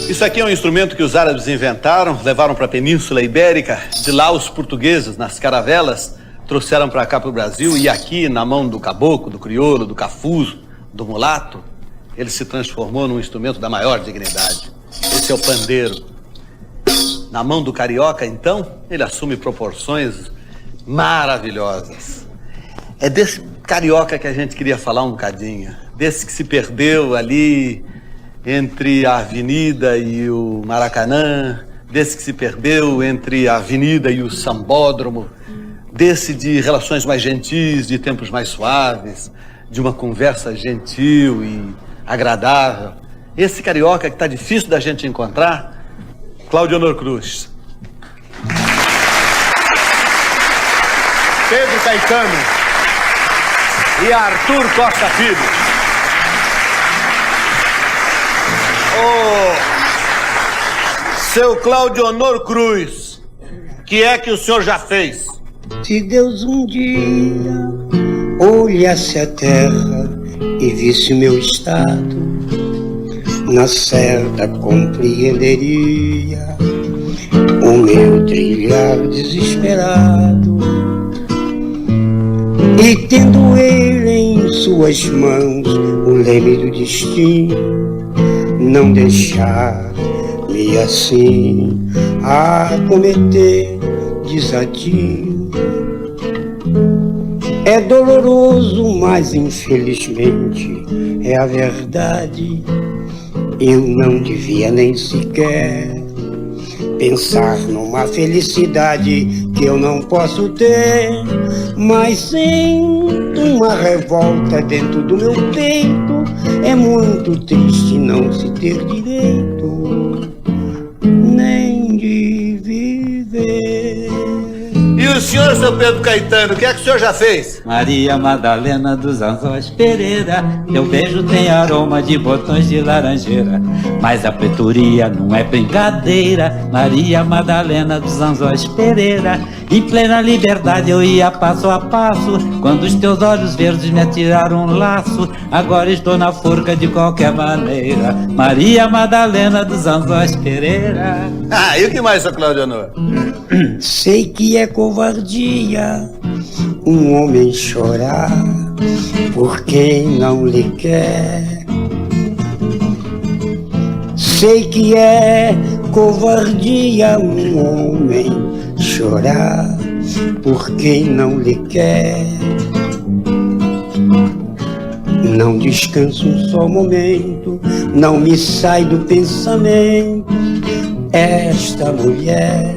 Isso aqui é um instrumento que os árabes inventaram, levaram para a Península Ibérica. De lá, os portugueses, nas caravelas, trouxeram para cá, para o Brasil. E aqui, na mão do caboclo, do crioulo, do cafuso, do mulato, ele se transformou num instrumento da maior dignidade. Esse é o pandeiro. Na mão do carioca, então, ele assume proporções maravilhosas. É desse carioca que a gente queria falar um bocadinho. Desse que se perdeu ali entre a Avenida e o Maracanã, desse que se perdeu entre a Avenida e o Sambódromo, desse de relações mais gentis, de tempos mais suaves, de uma conversa gentil e agradável. Esse carioca que está difícil da gente encontrar, Claudionor Cruz. Pedro Caetano e Arthur Costa Filho. Seu Claudionor Cruz, que é que o senhor já fez? Se Deus um dia olhasse a terra e visse meu estado, na certa compreenderia o meu trilhar desesperado. E tendo ele em suas mãos o leme do destino, não deixar-me assim acometer desatino. É doloroso, mas infelizmente é a verdade. Eu não devia nem sequer pensar numa felicidade que eu não posso ter, mas sinto uma revolta dentro do meu peito. É muito triste não se ter direito nem de viver. E o senhor, seu Pedro Caetano, o que é que o senhor já fez? Maria Madalena dos Anzóis Pereira, teu beijo tem aroma de botões de laranjeira, mas a pretoria não é brincadeira. Maria Madalena dos Anzóis Pereira, em plena liberdade eu ia passo a passo, quando os teus olhos verdes me atiraram um laço. Agora estou na forca de qualquer maneira. Maria Madalena dos Anzóis Pereira. Ah, e o que mais, seu Claudionor? Sei que é covardia um homem chorar por quem não lhe quer. Sei que é covardia um homem chorar por quem não lhe quer. Não descanso um só momento, não me sai do pensamento esta mulher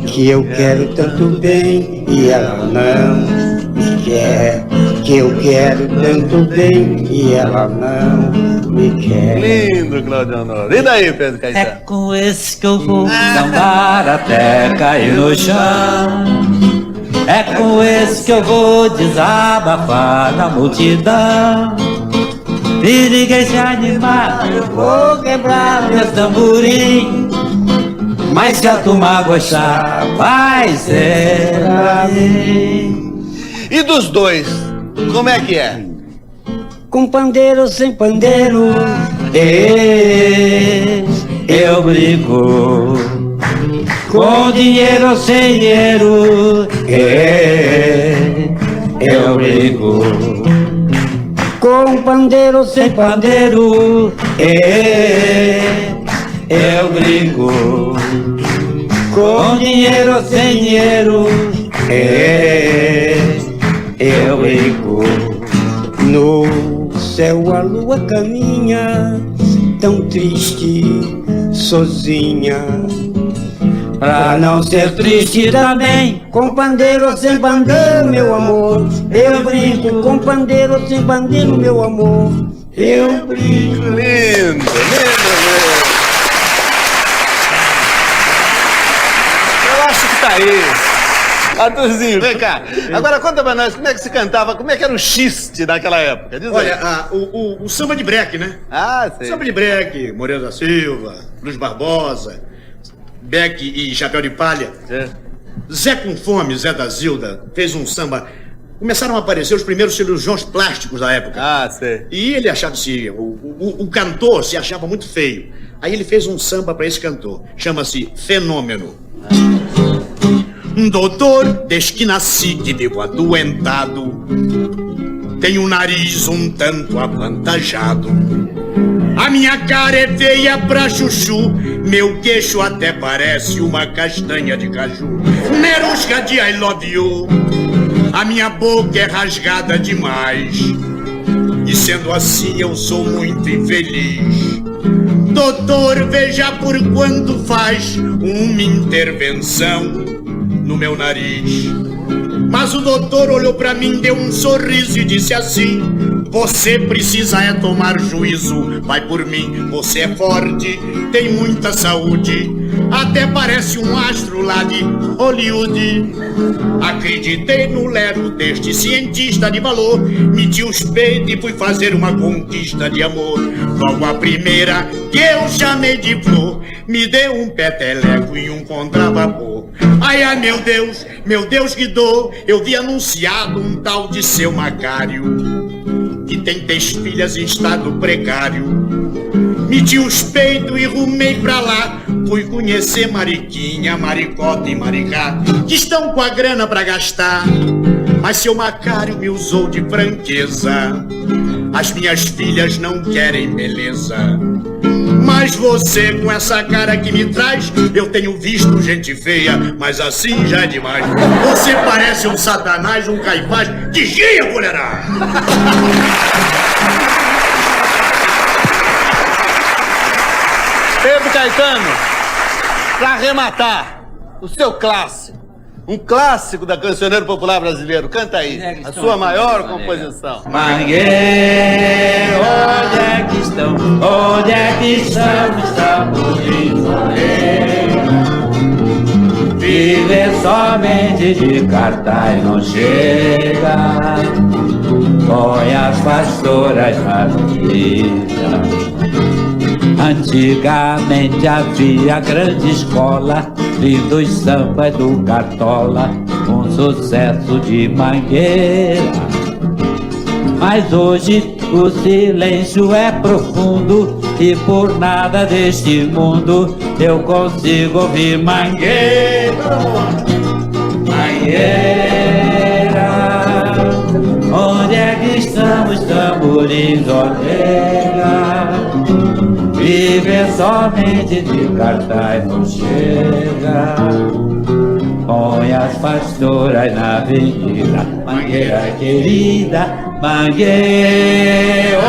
que eu quero tanto bem e ela não me quer, que eu quero tanto bem e ela não me quer. Lindo, Claudionor. E daí, Pedro É Caetano? com esse que eu vou sambar até cair no chão. É com esse que eu vou desabafar na multidão. Se ninguém se animar, eu vou quebrar meu tamborim. Mas se a turma gostar, vai ser pra mim. E dos dois, como é que é? Com pandeiro ou sem pandeiro, eu brigo. Com dinheiro ou sem dinheiro, eu brigo. com pandeiro ou sem Pandeiro, eu brigo. Com dinheiro ou sem dinheiro, eu brigo. No céu a lua caminha, tão triste, sozinha. Pra não ser triste também, Com pandeiro ou sem pandeiro, meu amor, eu brinco. Com pandeiro ou sem pandeiro, meu amor, eu brinco. Lindo, lindo, lindo. Eu acho que tá aí. Arthurzinho, vem cá. Agora conta pra nós como é que se cantava, como é que era o xiste naquela época. Diz aí. Olha, o samba de breque, né? Ah, sei. Samba de breque, Moreira da Silva, Luiz Barbosa, Beck e Chapéu de Palha. É. Zé com Fome, Zé da Zilda, fez um samba começaram a aparecer os primeiros cirurgiões plásticos da época. Ah, sei. E ele achava-se, o cantor se achava muito feio. Aí ele fez um samba para esse cantor, chama-se Fenômeno. Doutor, desde que nasci que devo adoentado, tenho um nariz um tanto avantajado. A minha cara é feia pra chuchu, meu queixo até parece uma castanha de caju. Nerusca de I love you, a minha boca é rasgada demais, e sendo assim eu sou muito infeliz. Doutor, veja por quanto faz uma intervenção no meu nariz. Mas o doutor olhou pra mim, deu um sorriso e disse assim: você precisa é tomar juízo, vai por mim, você é forte, tem muita saúde, até parece um astro lá de Hollywood. Acreditei no lero deste cientista de valor, meti os peitos e fui fazer uma conquista de amor. Logo a primeira que eu chamei de flor, me deu um peteleco e um contravapor. Ai, ai, meu Deus que dor, eu vi anunciado um tal de seu Macário, que tem 3 filhas em estado precário. Meti os peitos e rumei pra lá, fui conhecer Mariquinha, Maricota e Maricá, que estão com a grana pra gastar. Mas seu Macário me usou de franqueza, as minhas filhas não querem beleza. Mas você com essa cara que me traz, eu tenho visto gente feia, mas assim já é demais. Você parece um Satanás, um Caifás. Desguia, mulherada! Pedro Caetano, pra arrematar, o seu clássico. Um clássico da cancioneiro popular brasileiro. Canta aí, a sua maior composição. Mangueira, onde é que estão? Onde é que estão os tamborins? Viver somente de cartaz não chega, põe as pastoras na vida. Antigamente havia grande escola, lindos sambas do Cartola, um sucesso de Mangueira. Mas hoje o silêncio é profundo e por nada deste mundo eu consigo ouvir Mangueira. Mangueira, onde é que estão os tamborins, orelha? Viver somente de cartaz não chega, põe as pastoras na avenida. Mangueira querida, Mangueira,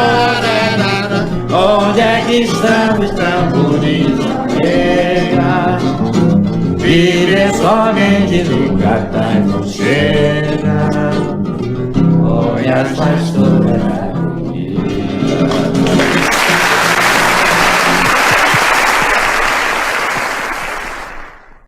onde é que estão os tamborins, Mangueira? Viver somente de cartaz não chega, põe as pastoras